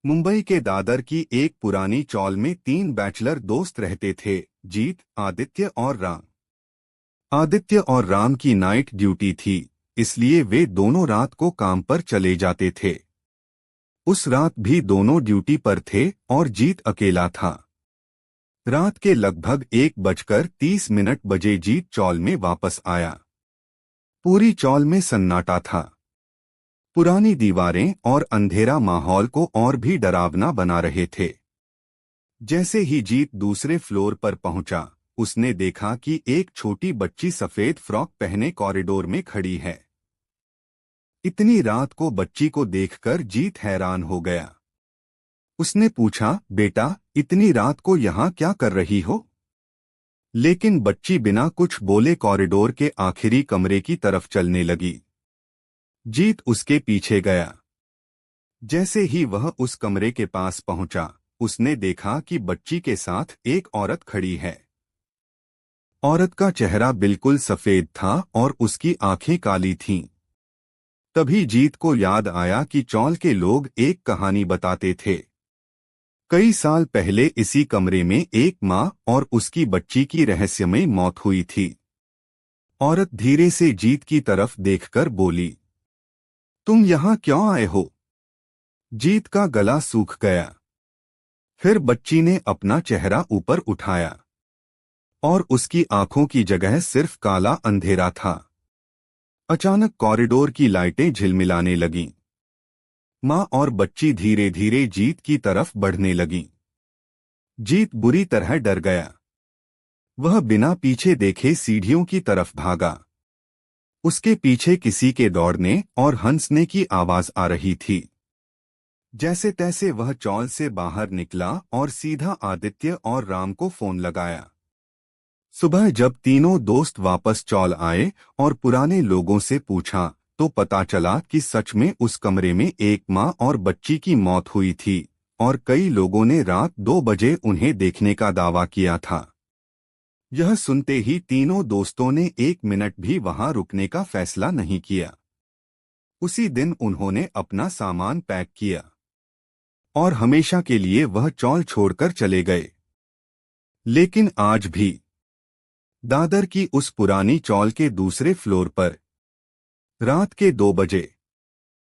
मुंबई के दादर की एक पुरानी चौल में तीन बैचलर दोस्त रहते थे। जीत, आदित्य और राम। आदित्य और राम की नाइट ड्यूटी थी, इसलिए वे दोनों रात को काम पर चले जाते थे। उस रात भी दोनों ड्यूटी पर थे और जीत अकेला था। रात के लगभग 1:30 बजे जीत चौल में वापस आया। पूरी चौल में सन्नाटा था। पुरानी दीवारें और अंधेरा माहौल को और भी डरावना बना रहे थे। जैसे ही जीत दूसरे फ्लोर पर पहुंचा, उसने देखा कि एक छोटी बच्ची सफेद फ्रॉक पहने कॉरिडोर में खड़ी है। इतनी रात को बच्ची को देखकर जीत हैरान हो गया। उसने पूछा, बेटा, इतनी रात को यहाँ क्या कर रही हो? लेकिन बच्ची बिना कुछ बोले कॉरिडोर के आखिरी कमरे की तरफ चलने लगी। जीत उसके पीछे गया। जैसे ही वह उस कमरे के पास पहुंचा, उसने देखा कि बच्ची के साथ एक औरत खड़ी है। औरत का चेहरा बिल्कुल सफेद था और उसकी आंखें काली थीं। तभी जीत को याद आया कि चौल के लोग एक कहानी बताते थे। कई साल पहले इसी कमरे में एक माँ और उसकी बच्ची की रहस्यमय मौत हुई थी। औरत धीरे से जीत की तरफ देखकर बोली, तुम यहाँ क्यों आए हो? जीत का गला सूख गया। फिर बच्ची ने अपना चेहरा ऊपर उठाया और उसकी आंखों की जगह सिर्फ काला अंधेरा था। अचानक कॉरिडोर की लाइटें झिलमिलाने लगीं। माँ और बच्ची धीरे धीरे जीत की तरफ बढ़ने लगीं। जीत बुरी तरह डर गया। वह बिना पीछे देखे सीढ़ियों की तरफ भागा। उसके पीछे किसी के दौड़ने और हंसने की आवाज आ रही थी। जैसे तैसे वह चौल से बाहर निकला और सीधा आदित्य और राम को फोन लगाया। सुबह जब तीनों दोस्त वापस चौल आए और पुराने लोगों से पूछा, तो पता चला कि सच में उस कमरे में एक माँ और बच्ची की मौत हुई थी और कई लोगों ने रात 2 बजे उन्हें देखने का दावा किया था। यह सुनते ही तीनों दोस्तों ने 1 मिनट भी वहां रुकने का फैसला नहीं किया। उसी दिन उन्होंने अपना सामान पैक किया और हमेशा के लिए वह चौल छोड़कर चले गए। लेकिन आज भी दादर की उस पुरानी चौल के दूसरे फ्लोर पर रात के 2 बजे